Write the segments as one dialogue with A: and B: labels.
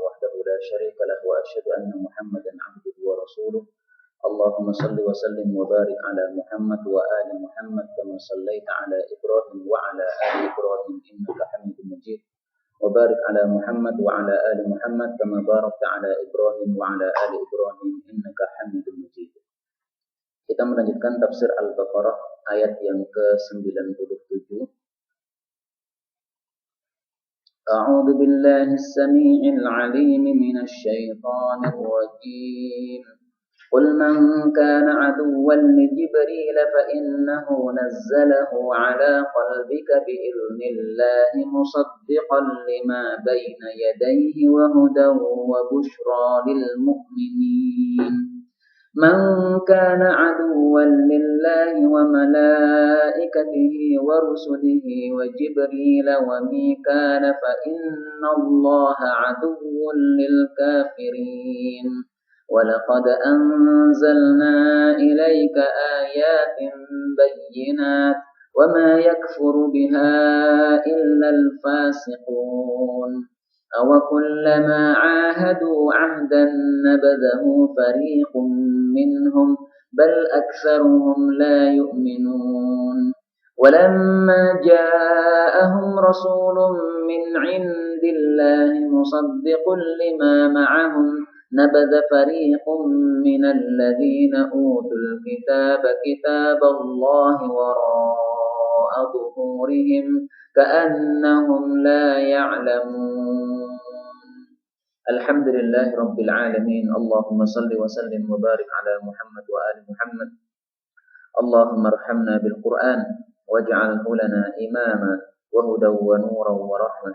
A: وحده لا شريك له وأشهد أن محمدا عبده ورسوله اللهم صل وسلم وبارك على محمد وآل محمد كما صليت على إبراهيم وعلى آل إبراهيم إنك حميد مجيد وبارك على محمد وعلى آل محمد كما باركت على Ibrahim وعلى آل Ibrahim innaka Hamidum Majid. Kita melanjutkan tafsir Al-Baqarah ayat yang ke-97. A'udzu billahi as-sami'il 'alim minasy syaithanir rajim. قل من كان عدوا لجبريل فإنه نزله على قلبك بإذن الله مصدقا لما بين يديه وهدى وبشرى للمؤمنين من كان عدوا لله وملائكته ورسله وجبريل وميكال فإن الله عدو للكافرين ولقد أنزلنا إليك آيات بينات وما يكفر بها إلا الفاسقون أوكلما عاهدوا عهدا نبذه فريق منهم بل أكثرهم لا يؤمنون ولما جاءهم رسول من عند الله مصدق لما معهم نبذ فريق من الذين أوتوا الكتاب كتاب الله وراء ظهورهم كأنهم لا يعلمون الحمد لله رب العالمين اللهم صل وسلم وبارك على محمد وآل محمد اللهم ارحمنا بالقرآن واجعله لنا إماما وهدى ونورا ورحمة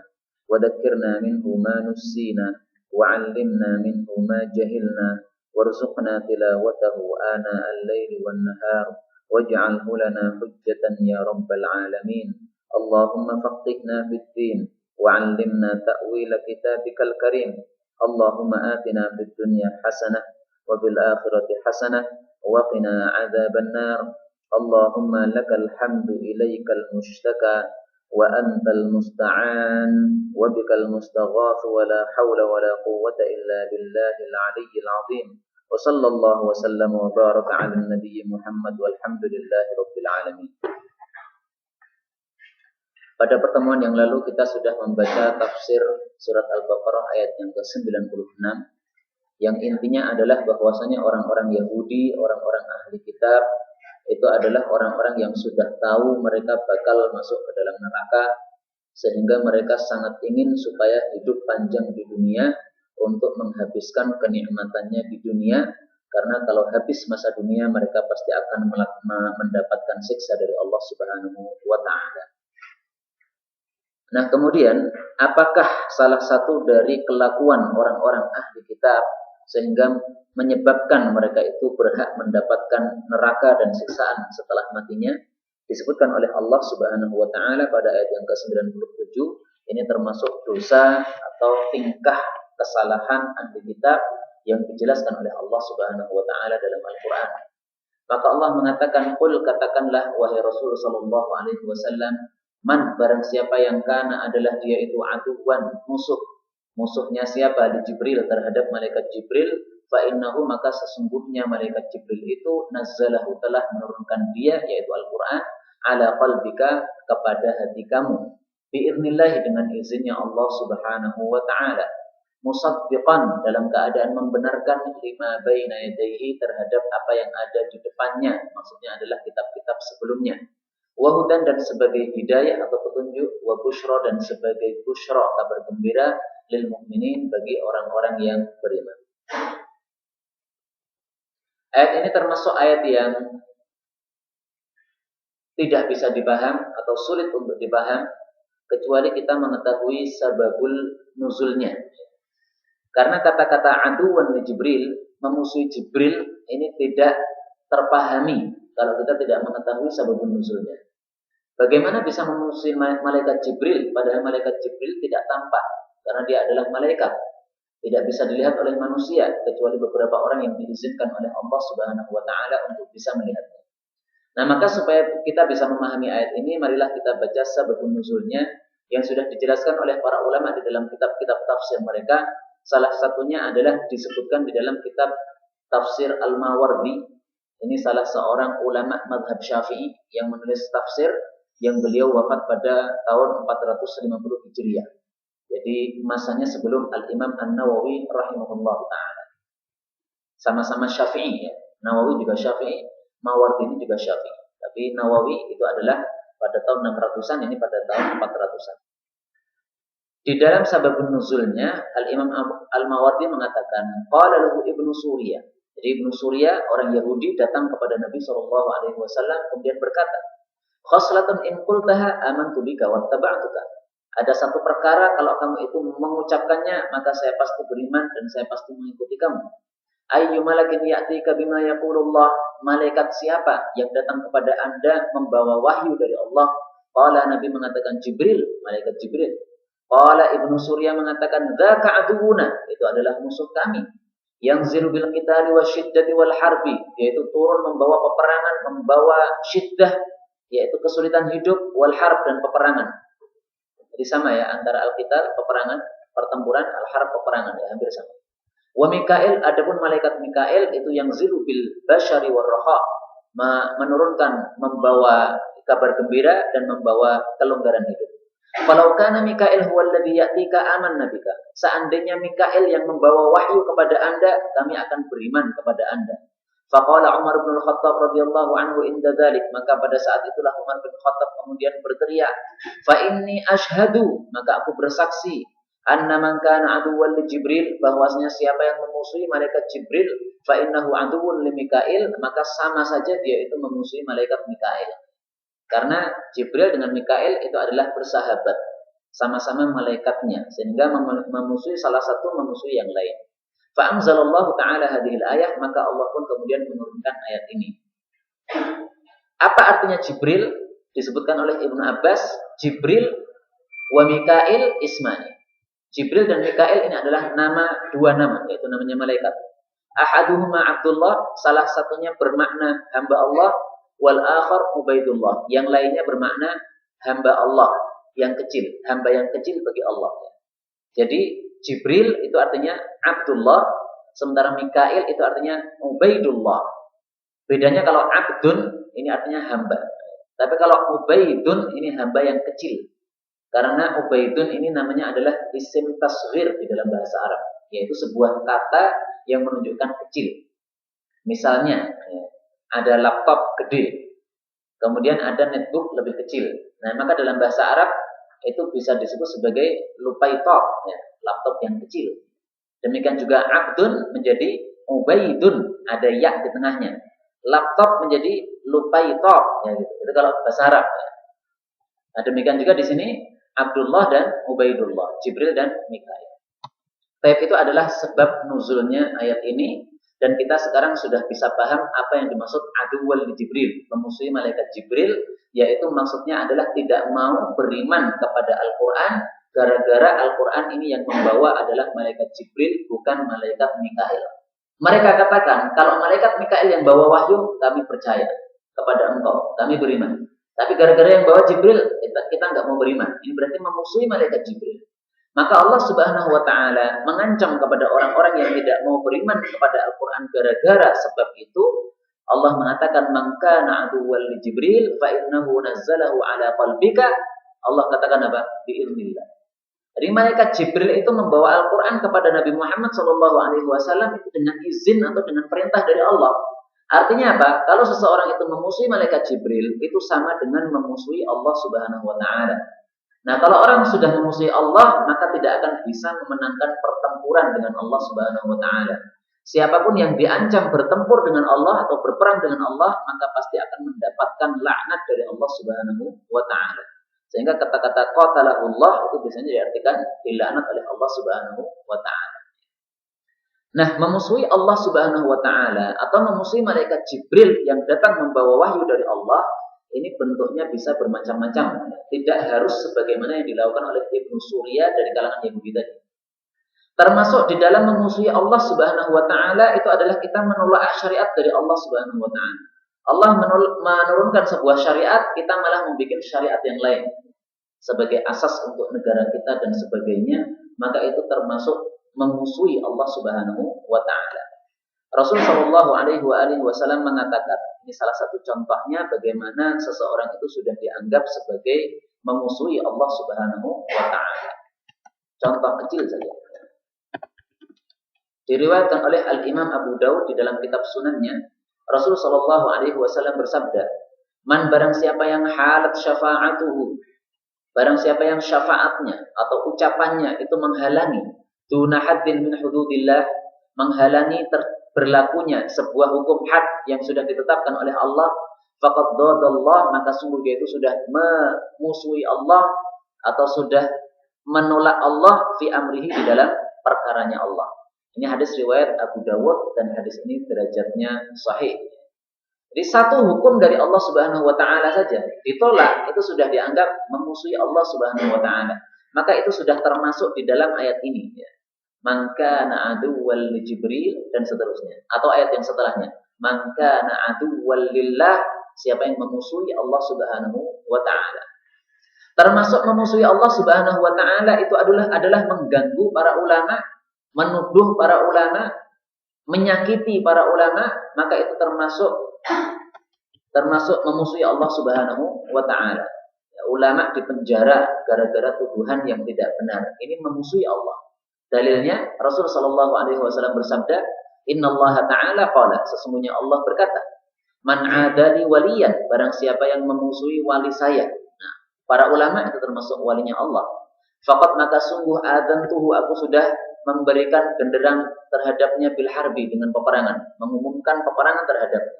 A: وذكرنا منه ما نسينا وعلمنا منه ما جهلنا وارزقنا تلاوته آناء الليل والنهار واجعله لنا حجة يا رب العالمين اللهم فقهنا في الدين وعلمنا تأويل كتابك الكريم اللهم آتنا في الدنيا حسنة وفي الآخرة حسنة وقنا عذاب النار اللهم لك الحمد إليك المشتكى وأنت المستعان وبك المستغاث ولا حول ولا قوة إلا بالله العلي العظيم وصلى الله وسلم وبارك على النبي محمد والحمد لله رب العالمين. Pada pertemuan yang lalu kita sudah membaca tafsir surat Al-Baqarah ayat yang ke-96 yang intinya adalah bahwasanya orang-orang Yahudi, orang-orang ahli kitab itu adalah orang-orang yang sudah tahu mereka bakal masuk ke dalam neraka sehingga mereka sangat ingin supaya hidup panjang di dunia untuk menghabiskan kenikmatannya di dunia karena kalau habis masa dunia mereka pasti akan mendapatkan siksa dari Allah Subhanahu wa taala. Nah, kemudian apakah salah satu dari kelakuan orang-orang ahli kitab sehingga menyebabkan mereka itu berhak mendapatkan neraka dan siksaan setelah matinya? Disebutkan oleh Allah Subhanahu wa taala pada ayat yang ke-97, ini termasuk dosa atau tingkah kesalahan ahli kitab yang dijelaskan oleh Allah Subhanahu wa taala dalam Al-Qur'an. Maka Allah mengatakan, "Qul katakanlah wahai Rasul sallallahu alaihi wasallam, man barang siapa yang kana adalah dia itu aduwan musuhnya siapa di Jibril terhadap malaikat Jibril fa innahu maka sesungguhnya malaikat Jibril itu nazzalahu telah menurunkan dia yaitu Al-Qur'an ala qalbika kepada hati kamu biiznillah dengan izinnya Allah Subhanahu wa taala musaddiqan dalam keadaan membenarkan lima baina yadayhi terhadap apa yang ada di depannya maksudnya adalah kitab-kitab sebelumnya wahudan dan sebagai hidayah atau petunjuk, wa busyra dan sebagai busyra kabar gembira lil mukminin bagi orang-orang yang beriman. Ayat ini termasuk ayat yang tidak bisa dipaham atau sulit untuk dipaham kecuali kita mengetahui sababul nuzulnya. Karena kata-kata aduwan li Jibril, memusuhi Jibril ini tidak terpahami kalau kita tidak mengetahui sababul nuzulnya. Bagaimana bisa memusuhi malaikat Jibril padahal malaikat Jibril tidak tampak karena dia adalah malaikat. Tidak bisa dilihat oleh manusia kecuali beberapa orang yang diizinkan oleh Allah Subhanahu wa taala untuk bisa melihatnya. Nah, maka supaya kita bisa memahami ayat ini, marilah kita baca sababun nuzulnya yang sudah dijelaskan oleh para ulama di dalam kitab-kitab tafsir mereka Salah satunya adalah disebutkan di dalam kitab Tafsir Al-Mawardi. Ini salah seorang ulama mazhab Syafi'i yang menulis tafsir, yang beliau wafat pada tahun 450 Hijriah. Jadi masanya sebelum Al-Imam An-Nawawi rahimahullah ta'ala. Sama-sama Syafi'i ya. Nawawi juga Syafi'i, Mawardi ini juga Syafi'i. Tapi Nawawi itu adalah pada tahun 600-an, ini pada tahun 400-an. Di dalam sababun nuzulnya, Al-Imam Al-Mawardi mengatakan, qala lahu Ibnu Surya. Jadi Ibnu Surya, orang Yahudi, datang kepada Nabi SAW, kemudian berkata, khoslatun in qultaha amantu bika wattaba'tuka. Ada satu perkara kalau kamu itu mengucapkannya, maka saya pasti beriman dan saya pasti mengikuti kamu. Ayyu malakin ya'tika bima yaqulullah. Malaikat siapa yang datang kepada Anda membawa wahyu dari Allah? Qala, Nabi mengatakan Jibril, malaikat Jibril. Qala, Ibnu Surya mengatakan dzaka aduuna, itu adalah musuh kami. Yang zilu bil qitali wasyiddati wal harbi, yaitu turun membawa peperangan, membawa syiddah, yaitu kesulitan hidup, wal harb, dan peperangan. Jadi sama ya, antara al-qital peperangan, pertempuran, al-harb peperangan, ya hampir sama. Wa Mikail, adapun malaikat Mikail itu yang zilu bil basyari war raha, menurunkan, membawa kabar gembira dan membawa kelonggaran hidup. Falau kana Mikail huwa alladhi ya'tika amanna bika. Seandainya Mikail yang membawa wahyu kepada Anda, kami akan beriman kepada Anda. Faqala Umar bin Khattab radhiyallahu anhu inda dzalik, maka pada saat itulah Umar bin Khattab kemudian berteriak, fa inni ashhadu, maka aku bersaksi, anna man kana aduwwan li Jibril, bahwasanya siapa yang memusuhi malaikat Jibril, fa innahu aduwwun li Mikail, maka sama saja dia itu memusuhi malaikat Mikail. Karena Jibril dengan Mikail itu adalah bersahabat, sama-sama malaikatnya, sehingga memusuhi salah satu memusuhi yang lain. Fa anzalallahu ta'ala hadhil ayah, maka Allah pun kemudian menurunkan ayat ini. Apa artinya Jibril? Disebutkan oleh Ibnu Abbas, Jibril wa Mikail ismani. Jibril dan Mikail ini adalah dua nama, yaitu namanya malaikat. Ahaduhuma Abdullah, salah satunya bermakna hamba Allah, wal akhar Ubaidullah, yang lainnya bermakna hamba Allah yang kecil, hamba yang kecil bagi Allah. Jadi Jibril itu artinya Abdullah, sementara Mikail itu artinya Ubaidullah. Bedanya kalau Abdun ini artinya hamba, tapi kalau Ubaidun ini hamba yang kecil. Karena Ubaidun ini namanya adalah isim tasghir di dalam bahasa Arab, yaitu sebuah kata yang menunjukkan kecil. Misalnya ada laptop gede, kemudian ada netbook lebih kecil. Nah, maka dalam bahasa Arab itu bisa disebut sebagai lupaitop, ya, laptop yang kecil. Demikian juga Abdun menjadi Ubaidun, ada ya di tengahnya. Laptop menjadi lupaitop, ya, gitu. Itu kalau bahasa Arab. Ya. Nah, demikian juga di sini Abdullah dan Ubaidullah, Jibril dan Mikail. Itu adalah sebab nuzulnya ayat ini. Dan kita sekarang sudah bisa paham apa yang dimaksud aduwwal li Jibril, memusuhi malaikat Jibril, yaitu maksudnya adalah tidak mau beriman kepada Al-Quran, gara-gara Al-Quran ini yang membawa adalah malaikat Jibril, bukan malaikat Mikail. Mereka katakan, kalau malaikat Mikail yang bawa wahyu, kami percaya kepada engkau, kami beriman. Tapi gara-gara yang bawa Jibril, kita nggak mau beriman. Ini berarti memusuhi malaikat Jibril. Maka Allah Subhanahu wa ta'ala mengancam kepada orang-orang yang tidak mau beriman kepada Al-Quran gara-gara sebab itu. Allah mengatakan, man kana aduwwan li Jibril fa innahu nazzalahu ala qalbika. Allah katakan apa? Biiznillah. Jadi malaikat Jibril itu membawa Al-Quran kepada Nabi Muhammad SAW itu dengan izin atau dengan perintah dari Allah. Artinya apa? Kalau seseorang itu memusuhi malaikat Jibril, itu sama dengan memusuhi Allah Subhanahu wa ta'ala. Nah, kalau orang sudah memusuhi Allah, maka tidak akan bisa memenangkan pertempuran dengan Allah Subhanahu wa ta'ala. Siapapun yang diancam bertempur dengan Allah atau berperang dengan Allah, maka pasti akan mendapatkan laknat dari Allah Subhanahu wa ta'ala. Sehingga kata-kata qatalahullah itu biasanya diartikan dilaknat oleh Allah Subhanahu wa ta'ala. Nah, memusuhi Allah Subhanahu wa ta'ala atau memusuhi malaikat Jibril yang datang membawa wahyu dari Allah, ini bentuknya bisa bermacam-macam. Tidak harus sebagaimana yang dilakukan oleh Ibnu Surya dari kalangan Yahudi tadi. Termasuk di dalam memusuhi Allah Subhanahu wa ta'ala itu adalah kita menolak syariat dari Allah Subhanahu wa ta'ala. Allah menurunkan sebuah syariat, kita malah membuat syariat yang lain sebagai asas untuk negara kita dan sebagainya, maka itu termasuk memusuhi Allah Subhanahu wa taala. Rasul sallallahu alaihi wasallam mengatakan, ini salah satu contohnya bagaimana seseorang itu sudah dianggap sebagai memusuhi Allah Subhanahu wa taala. Contoh kecil saja. Diriwayatkan oleh Al-Imam Abu Daud di dalam kitab Sunannya, Rasul sallallahu alaihi wasallam bersabda, "Man barang siapa yang halat syafa'atuhu, barang siapa yang syafaatnya atau ucapannya itu menghalangi duna haddin min hududillah, menghalangi berlakunya sebuah hukum had yang sudah ditetapkan oleh Allah, faqad dadallah, maka sungguh dia itu sudah memusuhi Allah atau sudah menolak Allah fi amrihi, di dalam perkaranya Allah." Ini hadis riwayat Abu Dawud dan hadis ini derajatnya sahih. Jadi satu hukum dari Allah Subhanahu wa taala saja ditolak, itu sudah dianggap memusuhi Allah Subhanahu wa taala. Maka itu sudah termasuk di dalam ayat ini, ya. Man kana aduwwal li Jibril dan seterusnya, atau ayat yang setelahnya. Man kana aduwwal lillah, siapa yang memusuhi Allah Subhanahu wa taala. Termasuk memusuhi Allah Subhanahu wa taala itu adalah mengganggu para ulama, menuduh para ulama, menyakiti para ulama, maka itu termasuk memusuhi Allah Subhanahu wa taala. Ya, ulama dipenjara gara-gara tuduhan yang tidak benar. Ini memusuhi Allah. Dalilnya Rasul sallallahu alaihi wasallam bersabda, "Innallaha ta'ala qala", sesungguhnya Allah berkata, "Man 'adali waliyan", barang siapa yang memusuhi wali saya. Nah, para ulama itu termasuk walinya Allah. Faqad, maka sungguh adzantuhu, aku sudah memberikan genderang terhadapnya bil harbi, dengan peperangan, mengumumkan peperangan terhadapnya.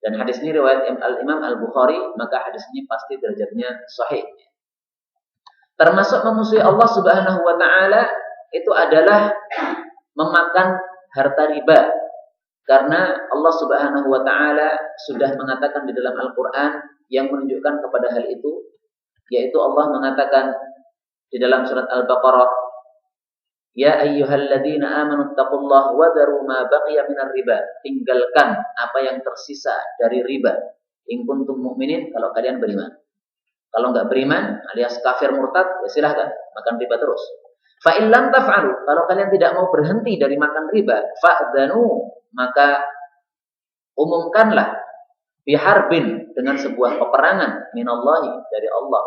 A: Dan hadis ini riwayat Al-Imam Al-Bukhari, maka hadis ini pasti derajatnya sahih. Termasuk memusuhi Allah Subhanahu wa taala itu adalah memakan harta riba. Karena Allah Subhanahu wa taala sudah mengatakan di dalam Al-Qur'an yang menunjukkan kepada hal itu, yaitu Allah mengatakan di dalam surat Al-Baqarah, "Ya ayyuhalladzina amanu taqullaha wa daru ma baqiya minar riba", tinggalkan apa yang tersisa dari riba. In kuntum mu'minin, kalau kalian beriman. Kalau enggak beriman alias kafir murtad, ya silahkan makan riba terus. Fa in lam taf'alu, kalau kalian tidak mau berhenti dari makan riba, fa'danu, maka umumkanlah biharbin, dengan sebuah peperangan, minallahi, dari Allah,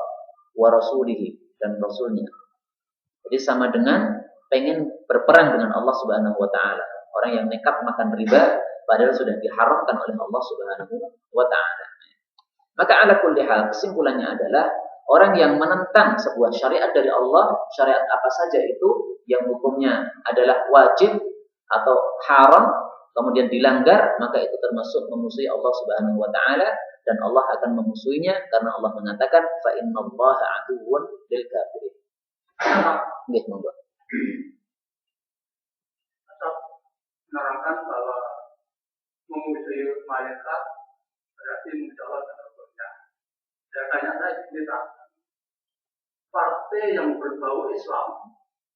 A: wa rasulihi, dan rasulnya. Jadi sama dengan pengen berperang dengan Allah Subhanahu wa taala. Orang yang nekat makan riba padahal sudah diharamkan oleh Allah Subhanahu wa taala. Maka ala kulli hal, kesimpulannya adalah orang yang menentang sebuah syariat dari Allah, syariat apa saja itu yang hukumnya adalah wajib atau haram, kemudian dilanggar, maka itu termasuk memusuhi Allah Subhanahu wa taala, dan Allah akan memusuhinya karena Allah mengatakan fa innallaha aduwwun lil kafirin. Nggih, monggo.
B: Atau menerangkan bahwa memusuhi malaikat berarti menjawab Rasulnya. Saya tanya ini, partai yang berbau Islam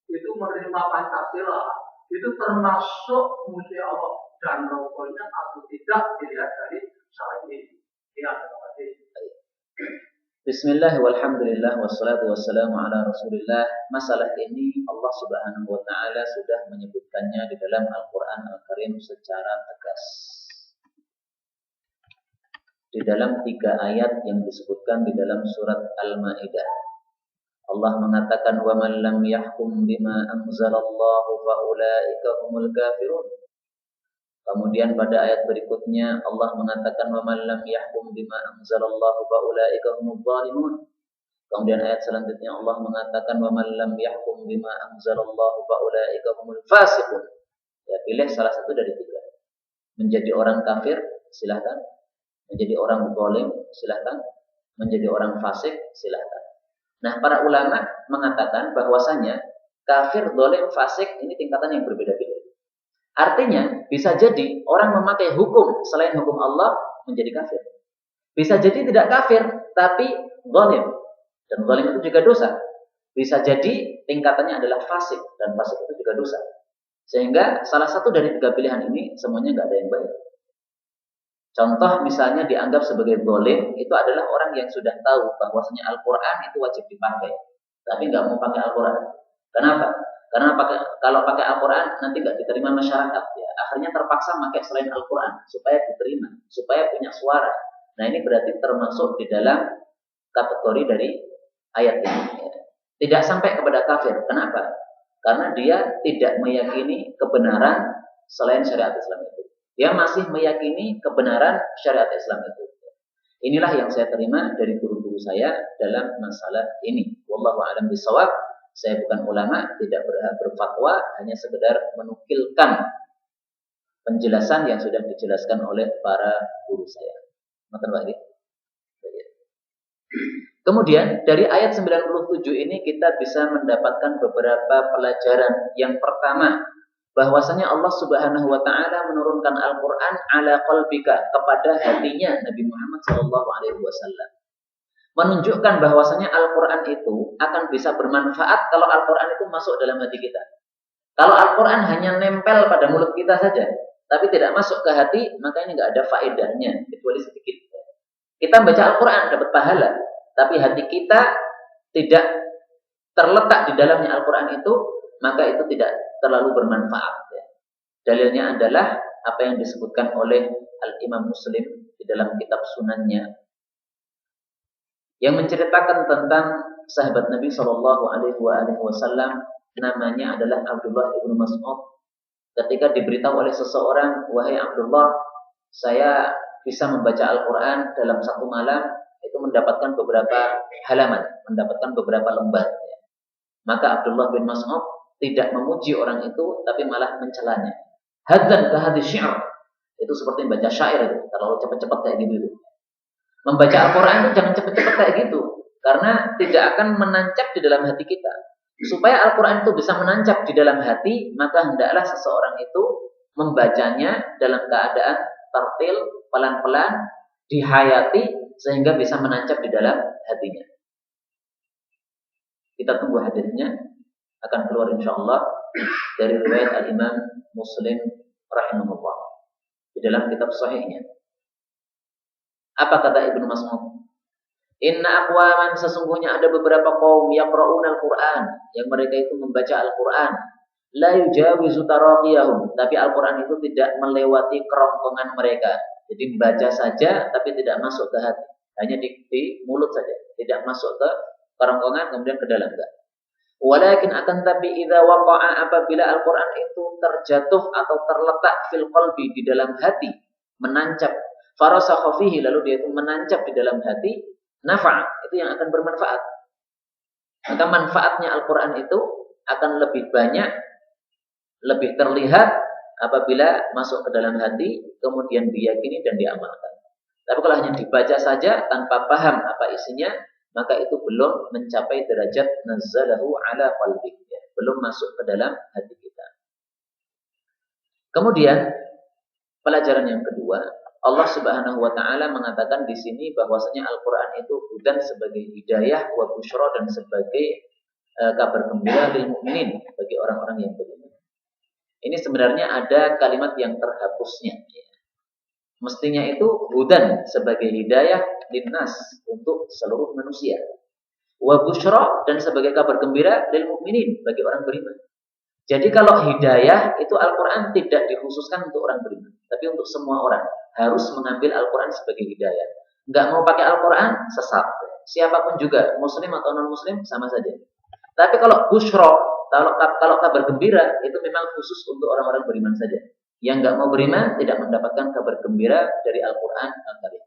B: itu menerima Pancasila, itu termasuk memusuhi Allah dan Rasulnya atau tidak, dilihat dari syariat ini. Ya, terima kasih.
A: Bismillah walhamdulillah wassalatu wassalamu ala rasulillah. Masalah ini Allah Subhanahu wa ta'ala sudah menyebutkannya di dalam Al-Quran Al-Karim secara tegas. Di dalam 3 ayat yang disebutkan di dalam surat Al-Ma'idah, Allah mengatakan, wa man lam yahkum bima anzalallahu fa ulaika humul kafirun. Kemudian pada ayat berikutnya Allah mengatakan, wa man lam yahkum bima anzalallahu fa ulaika humudz zalimun. Kemudian ayat selanjutnya Allah mengatakan, wa man lam yahkum bima anzalallahu fa ulaika humul fasiqun. Ya, pilih salah satu dari 3. Menjadi orang kafir, silahkan. Menjadi orang zalim, silahkan. Menjadi orang fasik, silahkan. Nah, para ulama mengatakan bahwasanya kafir, zalim, fasik ini tingkatan yang berbeda-beda. Artinya, bisa jadi orang memakai hukum selain hukum Allah menjadi kafir. Bisa jadi tidak kafir, tapi zalim. Dan zalim itu juga dosa. Bisa jadi tingkatannya adalah fasik, dan fasik itu juga dosa. Sehingga salah satu dari 3 pilihan ini semuanya nggak ada yang baik. Contoh misalnya dianggap sebagai zalim, itu adalah orang yang sudah tahu bahwasanya Al-Quran itu wajib dipakai, tapi nggak mau pakai Al-Quran. Kenapa? Karena kalau pakai Al-Quran nanti nggak diterima masyarakat ya. Akhirnya terpaksa pakai selain Al-Quran supaya diterima, supaya punya suara. Nah ini berarti termasuk di dalam kategori dari ayat ini. Ya. Tidak sampai kepada kafir. Kenapa? Karena dia tidak meyakini kebenaran selain syariat Islam itu. Dia masih meyakini kebenaran syariat Islam itu. Inilah yang saya terima dari guru-guru saya dalam masalah ini. Wallahu a'lam bishawab. Saya bukan ulama, tidak berhak berfatwa, hanya sekedar menukilkan penjelasan yang sudah dijelaskan oleh para guru saya. Matur Pak. Kemudian dari ayat 97 ini kita bisa mendapatkan beberapa pelajaran. Yang pertama, bahwasanya Allah Subhanahu wa taala menurunkan Al-Qur'an ala qalbika, kepada hatinya Nabi Muhammad sallallahu alaihi wasallam. Menunjukkan bahwasanya Al-Qur'an itu akan bisa bermanfaat kalau Al-Qur'an itu masuk dalam hati kita. Kalau Al-Qur'an hanya nempel pada mulut kita saja, tapi tidak masuk ke hati, maka ini nggak ada faedahnya kecuali sedikit. Kita baca Al-Qur'an dapat pahala, tapi hati kita tidak terletak di dalamnya Al-Qur'an itu, maka itu tidak terlalu bermanfaat. Dalilnya adalah apa yang disebutkan oleh Al-Imam Muslim di dalam kitab Sunannya, yang menceritakan tentang sahabat Nabi Shallallahu Alaihi Wasallam, namanya adalah Abdullah ibnu Mas'ud. Ketika diberitahu oleh seseorang, wahai Abdullah, saya bisa membaca Al-Quran dalam satu malam, itu mendapatkan beberapa halaman, mendapatkan beberapa lembar. Maka Abdullah bin Mas'ud tidak memuji orang itu, tapi malah mencelanya. Hadzan ka hadis syair, itu seperti membaca syair itu, terlalu cepat-cepat kayak gitu. Membaca Al-Quran itu jangan cepat-cepat kayak gitu, karena tidak akan menancap di dalam hati kita. Supaya Al-Quran itu bisa menancap di dalam hati, maka hendaklah seseorang itu membacanya dalam keadaan tartil, pelan-pelan, dihayati, sehingga bisa menancap di dalam hatinya. Kita tunggu hadisnya, akan keluar insyaAllah dari riwayat Al-Imam Muslim rahimahullah di dalam kitab sahihnya. Apa kata Ibnu Mas'ud? Inna aqwaman, sesungguhnya ada beberapa kaum yaqra'una al-Qur'an, yang mereka itu membaca Al-Qur'an, la yujawizu taraqiyahum, tapi Al-Qur'an itu tidak melewati kerongkongan mereka. Jadi membaca saja tapi tidak masuk ke hati, hanya di mulut saja, tidak masuk ke kerongkongan kemudian ke dalam enggak. Walakin akan tapi idza waqa'a, apabila Al-Qur'an itu terjatuh atau terletak fil qalbi, di dalam hati, menancap, farasakha fihi, lalu dia itu menancap di dalam hati, nafa', itu yang akan bermanfaat. Maka manfaatnya Al-Quran itu akan lebih banyak, lebih terlihat apabila masuk ke dalam hati, kemudian diyakini dan diamalkan. Tapi kalau hanya dibaca saja tanpa paham apa isinya, maka itu belum mencapai derajat nazzalahu ala qalbik, ya, belum masuk ke dalam hati kita. Kemudian pelajaran yang kedua, Allah Subhanahu wa taala mengatakan di sini bahwasanya Al-Qur'an itu hudan sebagai hidayah, wa busyra, dan sebagai kabar gembira lil mukminin, bagi orang-orang yang beriman. Ini sebenarnya ada kalimat yang terhapusnya. Mestinya itu hudan sebagai hidayah linnas, untuk seluruh manusia. Wa busyra, dan sebagai kabar gembira lil mukminin, bagi orang beriman. Jadi kalau hidayah itu Al-Quran tidak dikhususkan untuk orang beriman, tapi untuk semua orang harus mengambil Al-Quran sebagai hidayah. Enggak mau pakai Al-Quran, sesat. Siapapun juga, muslim atau non-muslim, sama saja. Tapi kalau busyra, kalau kabar gembira, itu memang khusus untuk orang-orang beriman saja. Yang enggak mau beriman tidak mendapatkan kabar gembira dari Al-Quran Al-Karim.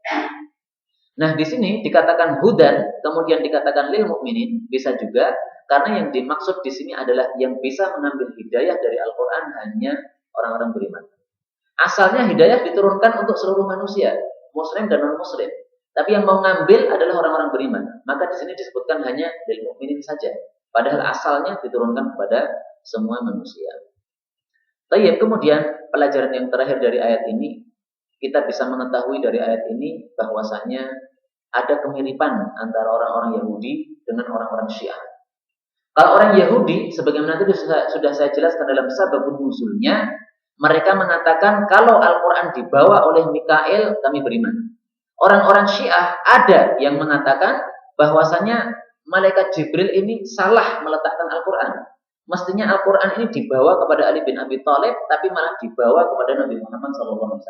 A: Nah, di sini dikatakan hudan, kemudian dikatakan lil mukminin, bisa juga karena yang dimaksud di sini adalah yang bisa mengambil hidayah dari Al-Quran hanya orang-orang beriman. Asalnya hidayah diturunkan untuk seluruh manusia, muslim dan non-muslim. Tapi yang mau ngambil adalah orang-orang beriman. Maka di sini disebutkan hanya lil mukminin saja. Padahal asalnya diturunkan kepada semua manusia. Baik, kemudian pelajaran yang terakhir dari ayat ini, kita bisa mengetahui dari ayat ini bahwasanya ada kemiripan antara orang-orang Yahudi dengan orang-orang Syiah. Kalau orang Yahudi, sebagaimana tadi sudah saya jelaskan dalam sababun nuzulnya, mereka mengatakan kalau Al-Quran dibawa oleh Mikail, kami beriman. Orang-orang Syiah ada yang mengatakan bahwasanya malaikat Jibril ini salah meletakkan Al-Quran. Mestinya Al-Quran ini dibawa kepada Ali bin Abi Thalib, tapi malah dibawa kepada Nabi Muhammad SAW.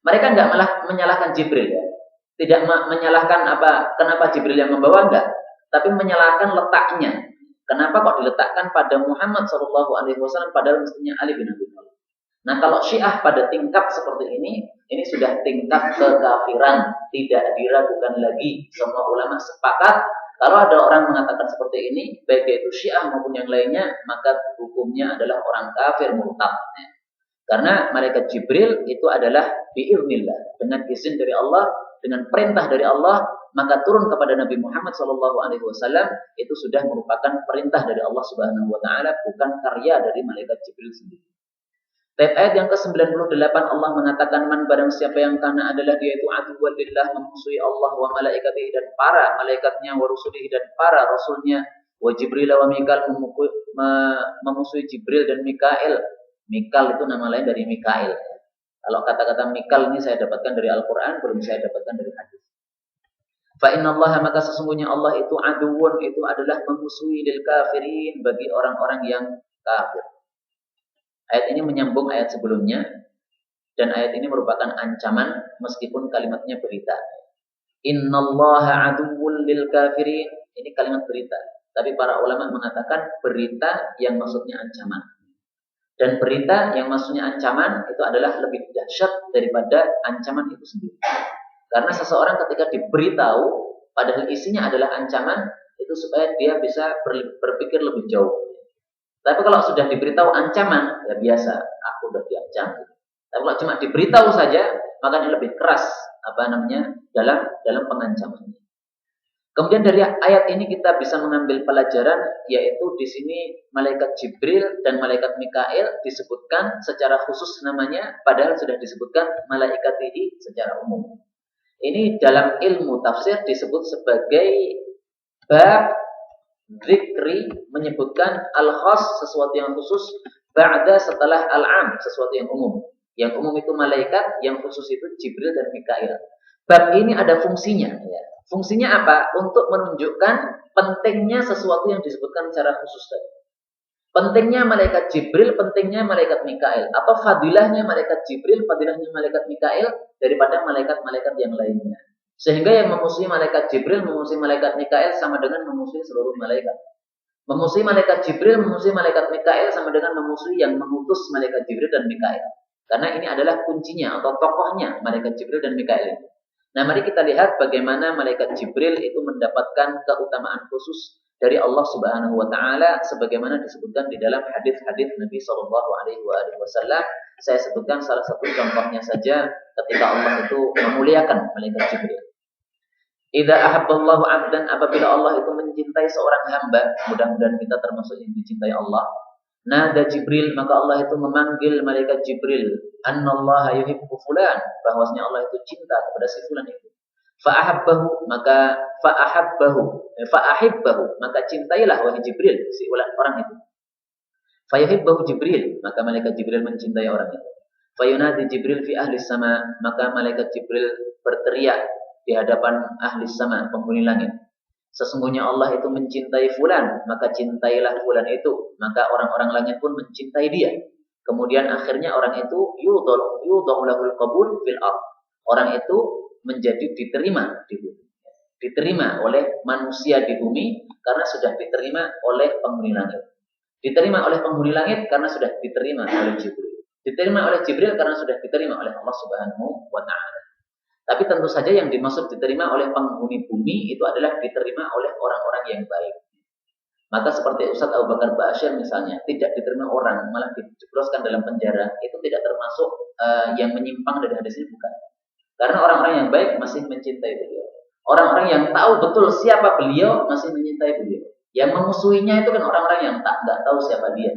A: Mereka nggak malah menyalahkan Jibril, ya. Tidak menyalahkan kenapa Jibril yang membawa, enggak, tapi menyalahkan letaknya. Kenapa kok diletakkan pada Muhammad SAW, padahal mestinya Ali bin Abi Thalib. Nah, kalau Syiah pada tingkat seperti ini sudah tingkat kekafiran, tidak diragukan lagi. Semua ulama sepakat kalau ada orang mengatakan seperti ini, baik yaitu Syiah maupun yang lainnya, maka hukumnya adalah orang kafir murtad. Karena malaikat Jibril itu adalah biiznillah, dengan izin dari Allah, dengan perintah dari Allah, maka turun kepada Nabi Muhammad SAW itu sudah merupakan perintah dari Allah Subhanahu Wa Taala, bukan karya dari malaikat Jibril sendiri. Ayat yang ke-98 Allah mengatakan, man barang siapa yang kana adalah dia itu aduwwan lillah, memusuhi Allah wa malaikatihi dan para malaikatnya, wa rusulihi dan para rasulnya, wa Jibril wa Mikail, memusuhi Jibril dan Mikail. Mikail itu nama lain dari Mikail. Kalau kata-kata Mikail ini saya dapatkan dari Al-Quran, belum saya dapatkan dari hadis. Fa innallaha, maka sesungguhnya Allah itu aduwwun, itu adalah memusuhi lil kafirin, bagi orang-orang yang kafir. Ayat ini menyambung ayat sebelumnya, dan ayat ini merupakan ancaman meskipun kalimatnya berita. Innallaha aduwwul lil kafirin, ini kalimat berita, tapi para ulama mengatakan berita yang maksudnya ancaman. Dan berita yang maksudnya ancaman itu adalah lebih dahsyat daripada ancaman itu sendiri. Karena seseorang ketika diberitahu padahal isinya adalah ancaman, itu supaya dia bisa berpikir lebih jauh. Tapi kalau sudah diberitahu ancaman, ya biasa, aku udah diancam. Tapi kalau cuma diberitahu saja, makanya lebih keras dalam pengancamannya. Kemudian dari ayat ini kita bisa mengambil pelajaran, yaitu di sini malaikat Jibril dan malaikat Mikail disebutkan secara khusus namanya, padahal sudah disebutkan malaikatihi secara umum. Ini dalam ilmu tafsir disebut sebagai bab Zikri, menyebutkan al-khas, sesuatu yang khusus, ba'da, setelah al-am, sesuatu yang umum. Yang umum itu malaikat, yang khusus itu Jibril dan Mikail. Bab ini ada fungsinya, ya. Fungsinya apa? Untuk menunjukkan pentingnya sesuatu yang disebutkan secara khusus tadi. Pentingnya malaikat Jibril, pentingnya malaikat Mikail. Apa fadilahnya malaikat Jibril, fadilahnya malaikat Mikail daripada malaikat-malaikat yang lainnya. Sehingga yang memusuhi malaikat Jibril, memusuhi malaikat Mikail sama dengan memusuhi seluruh malaikat. Memusuhi malaikat Jibril, memusuhi malaikat Mikail sama dengan memusuhi yang mengutus malaikat Jibril dan Mikail. Karena ini adalah kuncinya atau tokohnya malaikat Jibril dan Mikail. Nah, mari kita lihat bagaimana malaikat Jibril itu mendapatkan keutamaan khusus dari Allah Subhanahu Wa Taala, sebagaimana disebutkan di dalam hadis-hadis Nabi Shallallahu Alaihi Wasallam. Saya sebutkan salah satu contohnya saja, ketika Allah itu memuliakan malaikat Jibril. Idza ahabballahu 'abdan, apabila Allah itu mencintai seorang hamba, mudah-mudahan kita termasuk yang dicintai Allah. Nada Jibril, maka Allah itu memanggil malaikat Jibril, annallaha yuhibbu fulan, bahwasanya Allah itu cinta kepada si fulan itu. Fa'ahabbahu, maka cintailah wahai Jibril si orang itu. Fayuhibbahu Jibril, maka malaikat Jibril mencintai orang itu. Fayunadi Jibril fi ahli sama, maka malaikat Jibril berteriak di hadapan ahli sama, penghuni langit. Sesungguhnya Allah itu mencintai fulan, maka cintailah fulan itu. Maka orang-orang langit pun mencintai dia. Kemudian akhirnya orang itu yudha'u lahul qabul fil ardh. Orang itu menjadi diterima di bumi. Diterima oleh manusia di bumi karena sudah diterima oleh penghuni langit. Diterima oleh penghuni langit karena sudah diterima oleh Jibril. Diterima oleh Jibril karena sudah diterima oleh Allah Subhanahu wa Ta'ala. Tapi tentu saja yang dimaksud diterima oleh penghuni bumi itu adalah diterima oleh orang-orang yang baik. Maka seperti Ustaz Abu Bakar Ba'asyir misalnya, tidak diterima orang, malah dijebloskan dalam penjara, itu tidak termasuk yang menyimpang dari hadis ini, bukan. Karena orang-orang yang baik masih mencintai beliau. Orang-orang yang tahu betul siapa beliau masih mencintai beliau. Yang memusuhinya itu kan orang-orang yang nggak tahu siapa dia.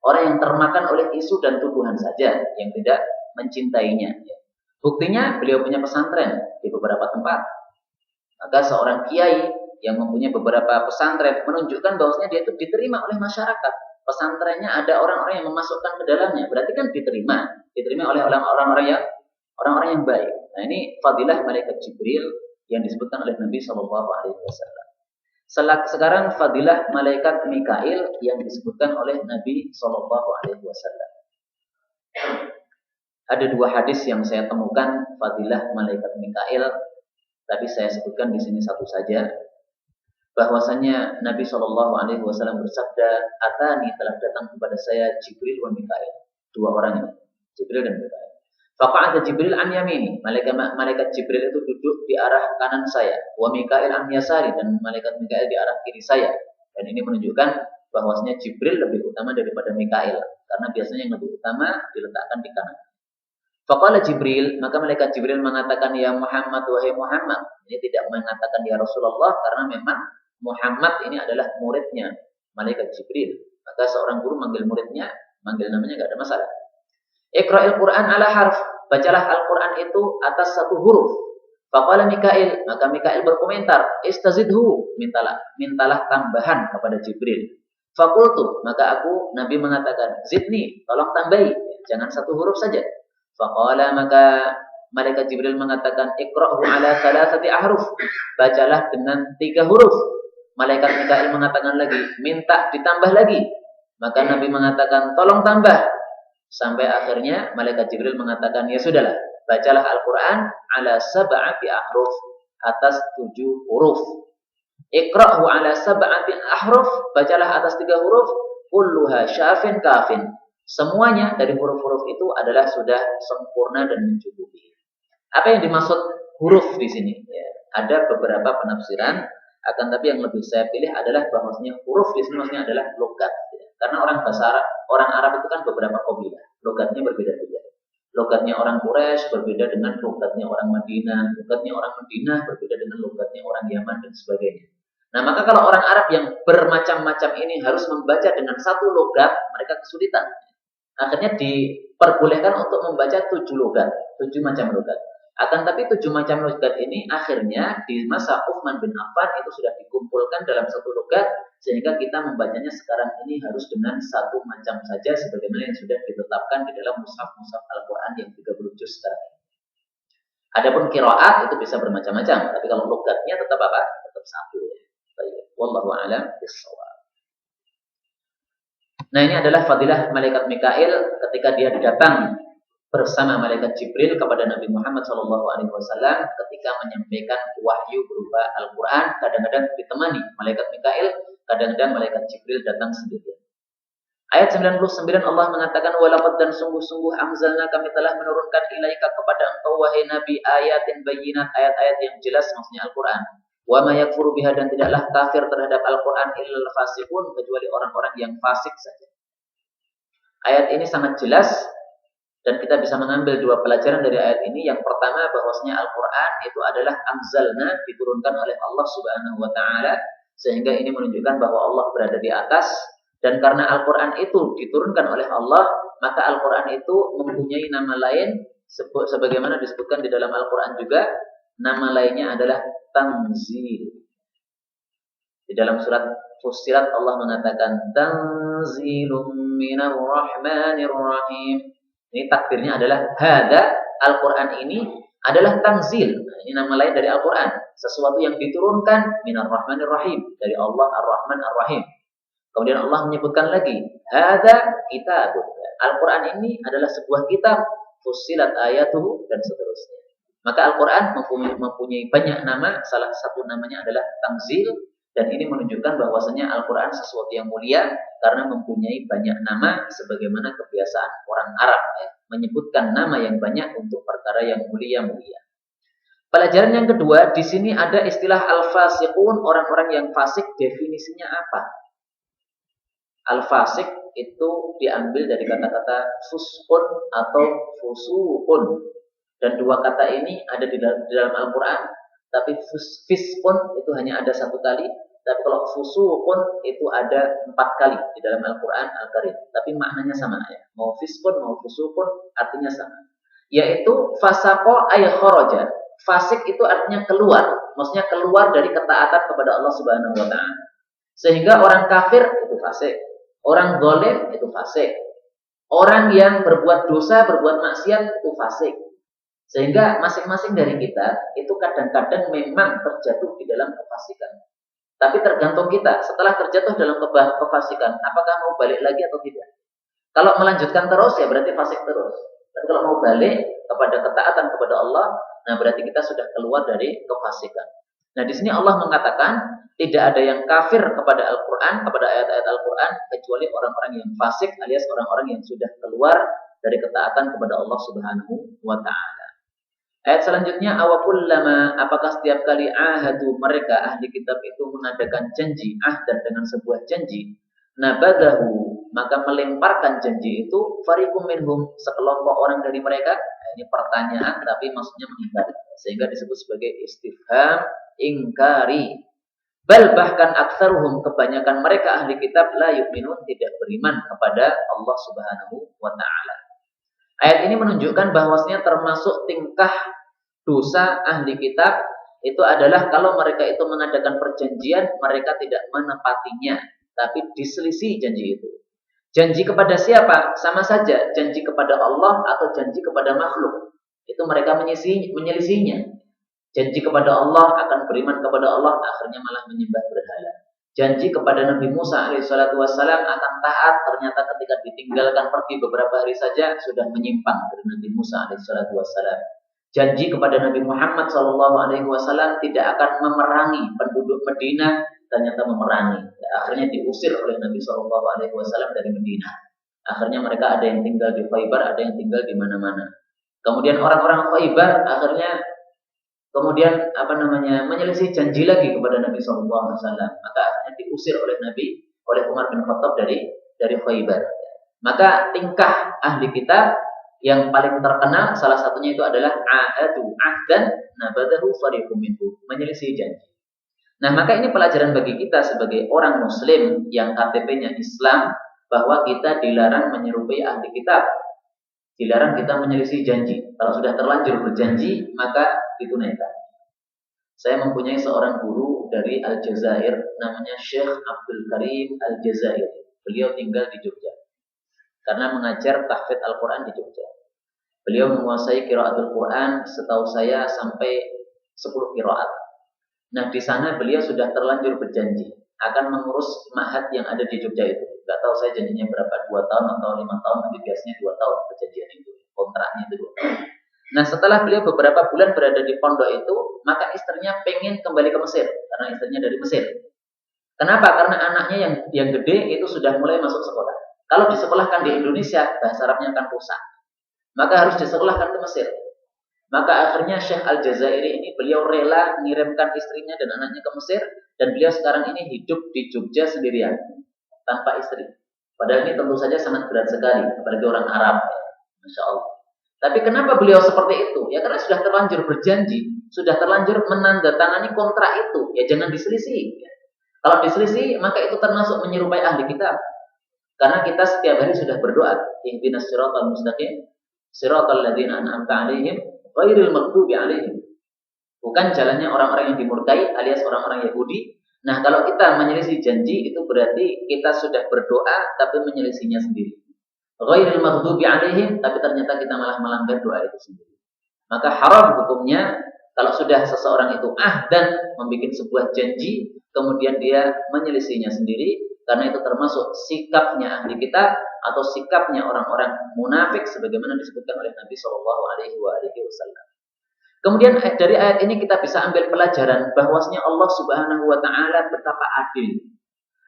A: Orang yang termakan oleh isu dan tuduhan saja, yang tidak mencintainya. Buktinya beliau punya pesantren di beberapa tempat. Maka seorang kiai yang mempunyai beberapa pesantren menunjukkan bahwasanya dia itu diterima oleh masyarakat. Pesantrennya ada orang-orang yang memasukkan ke dalamnya, berarti kan diterima oleh orang-orang yang baik. Nah, ini fadilah malaikat Jibril yang disebutkan oleh Nabi Shallallahu Alaihi Wasallam. Sekarang fadilah malaikat Mikail yang disebutkan oleh Nabi Shallallahu Alaihi Wasallam. Ada dua hadis yang saya temukan fadilah malaikat Mikail. Tadi saya sebutkan di sini satu saja. Bahwasanya Nabi Shallallahu Alaihi Wasallam bersabda, "Atani telah datang kepada saya Jibril wa Mikail." Dua orang ini, Jibril dan Mikail. Faqa'ada Jibril an yamini, malaikat Jibril itu duduk di arah kanan saya, wa Mikail an yasari, dan malaikat Mikail di arah kiri saya. Dan ini menunjukkan bahwasanya Jibril lebih utama daripada Mikail, karena biasanya yang lebih utama diletakkan di kanan. Faqala Jibril, maka malaikat Jibril mengatakan, "Ya Muhammad, wahai Muhammad." Ini tidak mengatakan ya Rasulullah, karena memang Muhammad ini adalah muridnya malaikat Jibril. Maka seorang guru manggil muridnya, manggil namanya enggak ada masalah. Iqra'il Qur'an ala harf, bacalah Al-Qur'an itu atas satu huruf. Faqala Mikail, maka Mikail berkomentar, istazidhu, mintalah tambahan kepada Jibril. Faqultu, maka Nabi mengatakan, zidni, tolong tambahi, jangan satu huruf saja. Faqala, maka malaikat Jibril mengatakan, iqra'hu ala thalathati ahruf, bacalah dengan 3 huruf. Malaikat Mikail mengatakan lagi, minta ditambah lagi. Maka Nabi mengatakan, tolong tambah. Sampai akhirnya malaikat Jibril mengatakan, ya sudahlah, bacalah Al-Quran ala sab'ati ahruf, atas 7 huruf. Iqra'hu ala sab'ati ahruf, bacalah atas 3 huruf, kulluha syafin kafin. Semuanya dari huruf-huruf itu adalah sudah sempurna dan mencukupi. Apa yang dimaksud huruf di sini? Ya, ada beberapa penafsiran, akan tapi yang lebih saya pilih adalah bahwasanya huruf di sini maksudnya adalah logat. Karena orang Arab itu kan beberapa kabilah, logatnya berbeda-beda. Logatnya orang Quraisy berbeda dengan logatnya orang Madinah, logatnya orang Madinah berbeda dengan logatnya orang Yaman dan sebagainya. Nah, maka kalau orang Arab yang bermacam-macam ini harus membaca dengan satu logat, mereka kesulitan. Akhirnya diperbolehkan untuk membaca 7 logat, 7 macam logat. Akan tapi 7 macam logat ini akhirnya di masa Utsman bin Affan itu sudah dikumpulkan dalam satu logat, sehingga kita membacanya sekarang ini harus dengan satu macam saja sebagaimana yang sudah ditetapkan di dalam mushaf-mushaf Al-Quran yang 30 juz sekarang. Adapun qiraat itu bisa bermacam-macam, tapi kalau logatnya tetap apa? Tetap satu. Baik, wallahu a'lam bishawab. Nah, ini adalah fadilah malaikat Mikail ketika dia datang bersama malaikat Jibril kepada Nabi Muhammad SAW ketika menyampaikan wahyu berupa Al-Quran. Kadang-kadang ditemani malaikat Mikail, kadang-kadang malaikat Jibril datang sendirian. Ayat 99 Allah mengatakan, walaqad dan sungguh-sungguh anzalna, kami telah menurunkan ilaika kepada engkau wahai Nabi ayatin bayyinat, ayat-ayat yang jelas, maksudnya Al-Quran. Wa ma yakfuru biha, dan tidaklah kafir terhadap Al-Quran illal fasiqun, kecuali orang-orang yang fasik saja. Ayat ini sangat jelas dan kita bisa mengambil 2 pelajaran dari ayat ini. Yang pertama, bahwasanya Al-Quran itu adalah anzalna, diturunkan oleh Allah Subhanahu wa taala, sehingga ini menunjukkan bahwa Allah berada di atas. Dan karena Al-Quran itu diturunkan oleh Allah, maka Al-Quran itu mempunyai nama lain sebagaimana disebutkan di dalam Al-Quran juga. Nama lainnya adalah Tanzil. Di dalam surat Fussilat Allah mengatakan Tanzilum minar rahmanir rahim. Ini takdirnya adalah hada, Al-Quran ini adalah tanzil. Nah, ini nama lain dari Al-Quran, sesuatu yang diturunkan minar rahmanir rahim, dari Allah Ar-Rahman Ar-Rahim. Kemudian Allah menyebutkan lagi hada kitabun. Al-Quran ini adalah sebuah kitab, fussilat ayatuhu, dan seterusnya. Maka Al-Quran mempunyai banyak nama, salah satu namanya adalah Tanzil, dan ini menunjukkan bahwasanya Al-Quran sesuatu yang mulia karena mempunyai banyak nama sebagaimana kebiasaan orang Arab, ya, menyebutkan nama yang banyak untuk perkara yang mulia-mulia. Pelajaran yang kedua, di sini ada istilah al-fasiqun, orang-orang yang fasik. Definisinya apa? Al-fasik itu diambil dari kata-kata fuskun atau fusuqun. Dan 2 kata ini ada di dalam Al-Quran, tapi fiskun itu hanya ada 1 kali, tapi kalau fusuqun itu ada 4 kali di dalam Al-Quran Al-Karim. Tapi maknanya sama, ya. Mau fiskun, mau fusuqun, artinya sama. Yaitu fasaqo ay kharaja. Fasik itu artinya keluar, maksudnya keluar dari ketaatan kepada Allah Subhanahu wa taala. Sehingga orang kafir itu fasik, orang zalim itu fasik, orang yang berbuat dosa, berbuat maksiat itu fasik. Sehingga masing-masing dari kita itu kadang-kadang memang terjatuh di dalam kefasikan. Tapi tergantung kita, setelah terjatuh dalam kefasikan, apakah mau balik lagi atau tidak. Kalau melanjutkan terus, ya berarti fasik terus. Tapi kalau mau balik kepada ketaatan kepada Allah, nah berarti kita sudah keluar dari kefasikan. Nah di sini Allah mengatakan, tidak ada yang kafir kepada Al-Quran, kepada ayat-ayat Al-Quran, kecuali orang-orang yang fasik alias orang-orang yang sudah keluar dari ketaatan kepada Allah Subhanahu wa Ta'ala. Ayat selanjutnya, awakullama, apakah setiap kali ahadu mereka ahli kitab itu mengadakan janji, ahdan dengan sebuah janji, nabadahu, maka melemparkan janji itu, fariqum minhum, sekelompok orang dari mereka. Nah, ini pertanyaan tapi maksudnya mengingkari, sehingga disebut sebagai istifham ingkari. Bal bahkan aktsaruhum, kebanyakan mereka ahli kitab la yu'minun, tidak beriman kepada Allah Subhanahu wa Ta'ala. Ayat ini menunjukkan bahwasanya termasuk tingkah dosa ahli kitab itu adalah kalau mereka itu mengadakan perjanjian, mereka tidak menepatinya, tapi diselisih janji itu. Janji kepada siapa? Sama saja, janji kepada Allah atau janji kepada makhluk. Itu mereka menyelisihinya. Janji kepada Allah akan beriman kepada Allah, akhirnya malah menyembah berhala. Janji kepada Nabi Musa alaihissalam akan taat, ternyata ketika ditinggalkan pergi beberapa hari saja sudah menyimpang dari Nabi Musa alaihissalam. Janji kepada Nabi Muhammad SAW tidak akan memerangi penduduk Madinah, ternyata memerangi. Akhirnya diusir oleh Nabi SAW dari Madinah. Akhirnya mereka ada yang tinggal di Khaybar, ada yang tinggal di mana-mana. Kemudian orang-orang Khaybar akhirnya menyelisih janji lagi kepada Nabi SAW. Maka akhirnya diusir oleh Umar bin Khattab dari Khaybar. Maka tingkah ahli kitab yang paling terkenal salah satunya itu adalah ahdan nabadahu fariqum minhum, menyelisih janji. Nah, maka ini pelajaran bagi kita sebagai orang muslim yang KTP-nya Islam, bahwa kita dilarang menyerupai ahli kitab. Dilarang kita menyelisih janji. Kalau sudah terlanjur berjanji, maka ditunaikan. Saya mempunyai seorang guru dari Aljazair, namanya Syekh Abdul Karim Aljazair. Beliau tinggal di Jogja, karena mengajar tahfidz Al-Quran di Jogja. Beliau menguasai qiraatul Quran setahu saya sampai 10 qiraat. Nah, di sana beliau sudah terlanjur berjanji akan mengurus ma'had yang ada di Jogja itu. Gak tahu saya janjinya berapa, 2 tahun atau 5 tahun, tapi biasanya 2 tahun perjanjian itu. Kontraknya itu 2 tahun. Nah, setelah beliau beberapa bulan berada di pondok itu, maka istrinya pengen kembali ke Mesir, karena istrinya dari Mesir. Kenapa? Karena anaknya yang gede itu sudah mulai masuk sekolah. Kalau disekolahkan di Indonesia, bahasa Arabnya akan rusak. Maka harus disekolahkan ke Mesir. Maka akhirnya Syekh Al-Jazairi ini beliau rela mengirimkan istrinya dan anaknya ke Mesir, dan beliau sekarang ini hidup di Jogja sendirian tanpa istri. Padahal ini tentu saja sangat berat sekali, apalagi orang Arab, ya. Masya Allah. Tapi kenapa beliau seperti itu? Ya karena sudah terlanjur berjanji, sudah terlanjur menandatangani kontrak itu, ya jangan diselisih. Ya. Kalau diselisih, maka itu termasuk menyerupai ahli kitab. Karena kita setiap hari sudah berdoa, ihdinas siratal mustaqim, siratal ladzina an'amta 'alaihim ghairil maghdubi 'alaihim. Bukan jalannya orang-orang yang dimurkai alias orang-orang Yahudi. Nah, kalau kita menyelisih janji itu berarti kita sudah berdoa tapi menyelisihinya sendiri. Ghairil maghdubi 'alaihim, tapi ternyata kita malah melanggar doa itu sendiri. Maka haram hukumnya kalau sudah seseorang itu dan membuat sebuah janji kemudian dia menyelisihinya sendiri, karena itu termasuk sikapnya ahli kitab atau sikapnya orang-orang munafik sebagaimana disebutkan oleh Nabi SAW. Kemudian dari ayat ini kita bisa ambil pelajaran bahwasanya Allah Subhanahu wa taala betapa adil.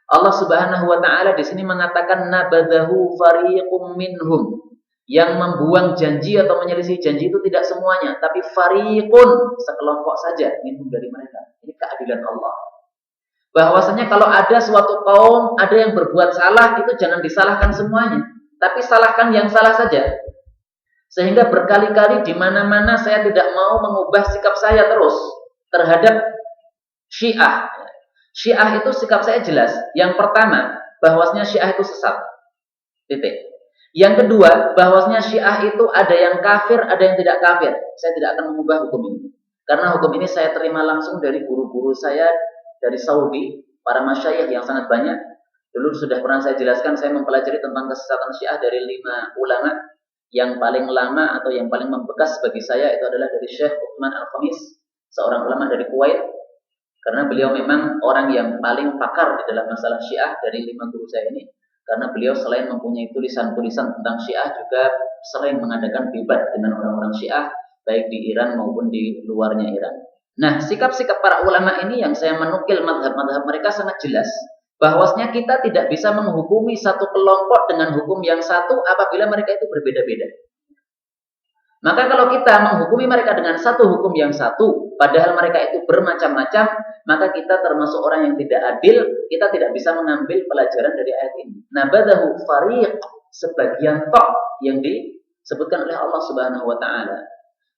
A: Allah Subhanahu wa taala di sini mengatakan nabadahu fariqum minhum. Yang membuang janji atau menyelisih janji itu tidak semuanya, tapi fariqun, sekelompok saja minhum dari mereka. Ini keadilan Allah. Bahwasanya kalau ada suatu kaum ada yang berbuat salah, itu jangan disalahkan semuanya, tapi salahkan yang salah saja. Sehingga berkali-kali di mana-mana saya tidak mau mengubah sikap saya terus terhadap Syiah. Syiah itu sikap saya jelas. Yang pertama, bahwasanya Syiah itu sesat. Titik. Yang kedua, bahwasanya Syiah itu ada yang kafir, ada yang tidak kafir. Saya tidak akan mengubah hukum ini. Karena hukum ini saya terima langsung dari guru-guru saya dari Saudi, para masyayikh yang sangat banyak. Dulu sudah pernah saya jelaskan, saya mempelajari tentang kesesatan Syiah dari 5 ulama. Yang paling lama atau yang paling membekas bagi saya itu adalah dari Syekh Uthman Al-Khamis, seorang ulama dari Kuwait. Karena beliau memang orang yang paling pakar di dalam masalah Syiah dari 5 guru saya ini. Karena beliau selain mempunyai tulisan-tulisan tentang Syiah juga sering mengadakan debat dengan orang-orang Syiah baik di Iran maupun di luarnya Iran. Nah, sikap-sikap para ulama ini yang saya menukil madhab-madhab mereka sangat jelas. Bahwasanya kita tidak bisa menghukumi satu kelompok dengan hukum yang satu apabila mereka itu berbeda-beda. Maka kalau kita menghukumi mereka dengan satu hukum yang satu, padahal mereka itu bermacam-macam, maka kita termasuk orang yang tidak adil, kita tidak bisa mengambil pelajaran dari ayat ini. Nabadahu fariq, sebagian tok yang disebutkan oleh Allah Subhanahu wa taala.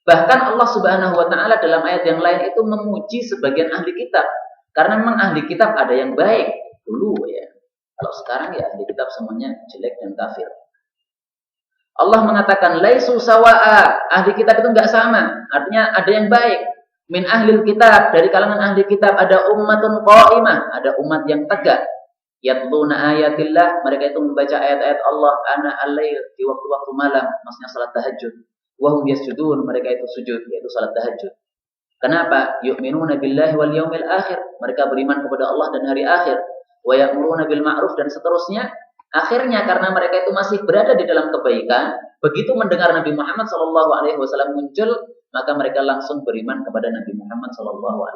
A: Bahkan Allah Subhanahu wa taala dalam ayat yang lain itu memuji sebagian ahli kitab. Karena memang ahli kitab ada yang baik dulu ya. Kalau sekarang ya ahli kitab semuanya jelek dan kafir. Allah mengatakan laisu sawa'a, ahli kitab itu enggak sama. Artinya ada yang baik. Min ahlil kitab, dari kalangan ahli kitab ada ummatun qa'imah, ada umat yang tegak. Yatluna ayatillah, mereka itu membaca ayat-ayat Allah ana al-lail, di waktu-waktu malam, maksudnya salat tahajud. Wa hum yasjudun, mereka itu sujud, yaitu salat tahajud. Kenapa? Yu'minuna billahi wal yaumil akhir, mereka beriman kepada Allah dan hari akhir. Wa ya'muruna bil ma'ruf, dan seterusnya. Akhirnya karena mereka itu masih berada di dalam kebaikan, begitu mendengar Nabi Muhammad SAW muncul, maka mereka langsung beriman kepada Nabi Muhammad SAW.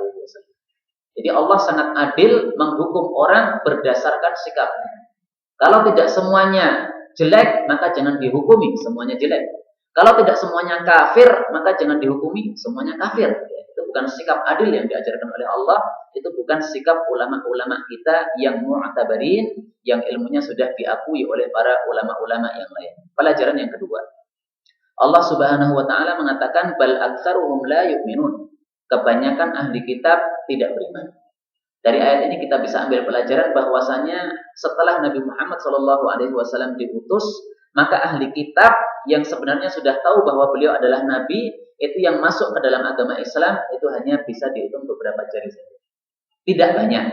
A: Jadi Allah sangat adil menghukum orang berdasarkan sikapnya. Kalau tidak semuanya jelek, maka jangan dihukumi semuanya jelek. Kalau tidak semuanya kafir, maka jangan dihukumi semuanya kafir. Itu bukan sikap adil yang diajarkan oleh Allah. Itu bukan sikap ulama-ulama kita yang mu'tabarin, yang ilmunya sudah diakui oleh para ulama-ulama yang lain. Pelajaran yang kedua. Allah Subhanahu wa taala mengatakan bal aktsaruhum la yu'minun. Kebanyakan ahli kitab tidak beriman. Dari ayat ini kita bisa ambil pelajaran bahwasanya setelah Nabi Muhammad SAW diutus, maka ahli kitab yang sebenarnya sudah tahu bahwa beliau adalah nabi, itu yang masuk ke dalam agama Islam itu hanya bisa dihitung beberapa jari saja. Tidak banyak.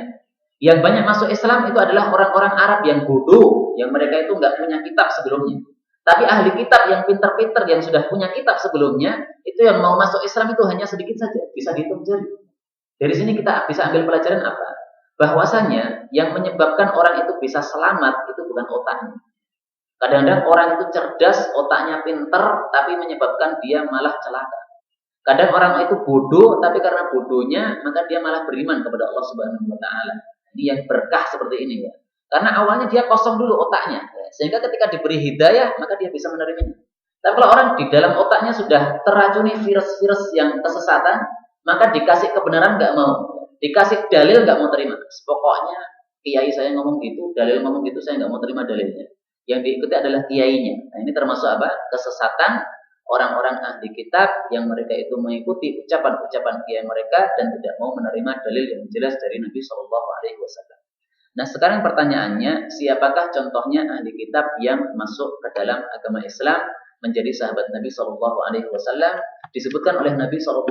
A: Yang banyak masuk Islam itu adalah orang-orang Arab yang bodoh, yang mereka itu nggak punya kitab sebelumnya. Tapi ahli kitab yang pintar-pintar, yang sudah punya kitab sebelumnya, itu yang mau masuk Islam itu hanya sedikit saja, bisa dihitung jari. Dari sini kita bisa ambil pelajaran apa? Bahwasanya yang menyebabkan orang itu bisa selamat itu bukan otaknya. Kadang-kadang orang itu cerdas, otaknya pintar, tapi menyebabkan dia malah celaka. Kadang orang itu bodoh, tapi karena bodohnya, maka dia malah beriman kepada Allah Subhanahu wa taala. Ini yang berkah seperti ini ya. Karena awalnya dia kosong dulu otaknya, ya. Sehingga ketika diberi hidayah, maka dia bisa menerimanya. Tapi kalau orang di dalam otaknya sudah teracuni virus-virus yang kesesatan, maka dikasih kebenaran nggak mau, dikasih dalil nggak mau terima. Pokoknya kiai saya ngomong gitu, dalil ngomong gitu, saya nggak mau terima dalilnya. Yang diikuti adalah kiainya. Nah, ini termasuk apa? Kesesatan orang-orang ahli kitab yang mereka itu mengikuti ucapan-ucapan kiai mereka dan tidak mau menerima dalil yang jelas dari Nabi SAW. Nah, sekarang pertanyaannya, siapakah contohnya ahli kitab yang masuk ke dalam agama Islam menjadi sahabat Nabi SAW? Disebutkan oleh Nabi SAW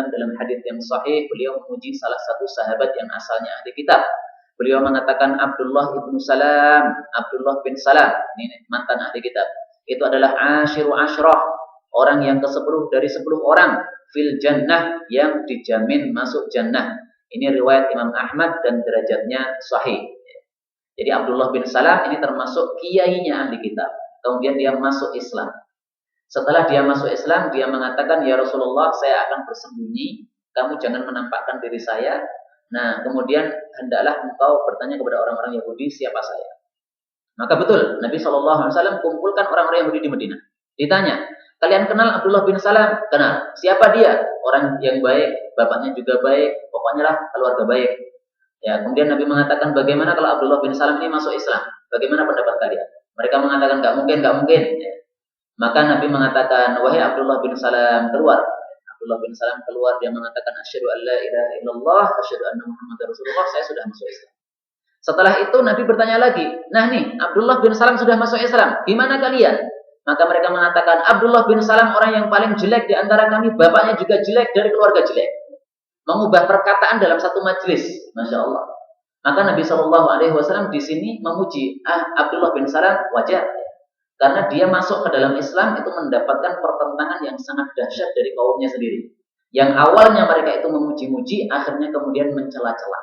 A: dalam hadits yang sahih, beliau memuji salah satu sahabat yang asalnya ahli kitab. Beliau mengatakan Abdullah ibnu Salam, Abdullah bin Salam, ini mantan ahli kitab. Itu adalah ashiru ashrah, orang yang ke-10 dari 10 orang fil jannah, yang dijamin masuk jannah. Ini riwayat Imam Ahmad dan derajatnya sahih. Jadi Abdullah bin Salam ini termasuk kiainya ahli kitab. Kemudian dia masuk Islam. Setelah dia masuk Islam, dia mengatakan, ya Rasulullah, saya akan bersembunyi, kamu jangan menampakkan diri saya. Nah, kemudian hendaklah engkau bertanya kepada orang-orang Yahudi siapa saya. Maka betul, Nabi SAW kumpulkan orang-orang Yahudi di Madinah. Ditanya, kalian kenal Abdullah bin Salam? Kenal. Siapa dia? Orang yang baik, bapaknya juga baik, pokoknya lah keluarga baik. Ya, kemudian Nabi mengatakan, bagaimana kalau Abdullah bin Salam ini masuk Islam? Bagaimana pendapat kalian? Mereka mengatakan, nggak mungkin. Ya. Maka Nabi mengatakan, wahai Abdullah bin Salam, keluar. Abdullah bin Salam keluar, dia mengatakan, asyhadu an la ilaha illallah, asyhadu anna Muhammadar Rasulullah, saya sudah masuk Islam. Setelah itu Nabi bertanya lagi, nah nih, Abdullah bin Salam sudah masuk Islam, gimana kalian? Maka mereka mengatakan, Abdullah bin Salam orang yang paling jelek di antara kami, bapaknya juga jelek, dari keluarga jelek. Mengubah perkataan dalam satu majelis, Masya Allah. Maka Nabi SAW di sini memuji Abdullah bin Salam, wajar. Karena dia masuk ke dalam Islam itu mendapatkan pertentangan yang sangat dahsyat dari kaumnya sendiri. Yang awalnya mereka itu memuji-muji, akhirnya kemudian mencela-cela.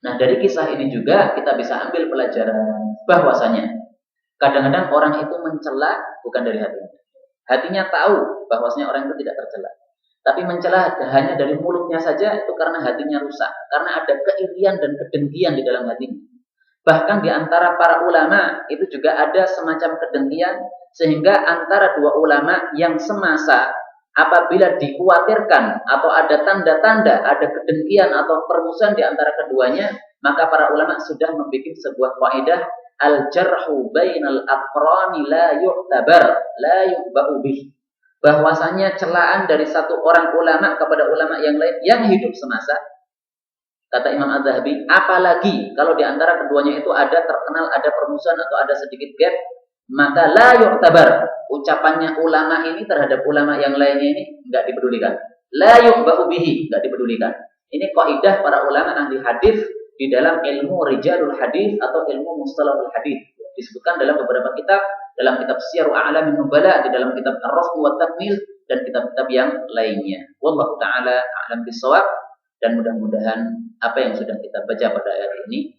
A: Nah, dari kisah ini juga kita bisa ambil pelajaran bahwasanya kadang-kadang orang itu mencela bukan dari hatinya. Hatinya tahu bahwasanya orang itu tidak tercela. Tapi mencela hanya dari mulutnya saja itu karena hatinya rusak. Karena ada keirian dan kedengkian di dalam hatinya. Bahkan di antara para ulama itu juga ada semacam kedengkian. Sehingga antara dua ulama yang semasa apabila dikhawatirkan atau ada tanda-tanda, ada kedengkian atau permusuhan di antara keduanya, maka para ulama sudah membuat sebuah kaidah al-jarhu bainal aqrani la yu'tabar, la yu'ba'u bih. Bahwasanya celaan dari satu orang ulama kepada ulama yang lain yang hidup semasa, kata Imam Az-Zahabi, apalagi kalau di antara keduanya itu ada terkenal ada permusuhan atau ada sedikit gap, maka la yu'tabar, ucapannya ulama ini terhadap ulama yang lainnya ini enggak dipedulikan. La yu'ba'u bihi, enggak dipedulikan. Ini kaidah para ulama ahli hadis di dalam ilmu rijalul hadis atau ilmu mustalahul hadis. Disebutkan dalam beberapa kitab, dalam kitab Syiar A'lamin Nubala, di dalam kitab Ar-Rafd wa Takmil dan kitab-kitab yang lainnya. Wallahu taala a'lam bissawab, dan mudah-mudahan apa yang sudah kita baca pada ayat ini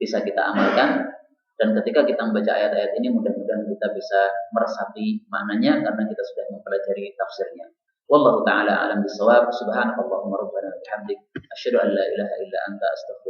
A: bisa kita amalkan, dan ketika kita membaca ayat-ayat ini mudah-mudahan kita bisa meresapi maknanya karena kita sudah mempelajari tafsirnya. Wallahu taala a'lam bissawab. Subhanakallahumma rabbana wa bihamdik asyhadu an la ilaha illa anta astaghfiruka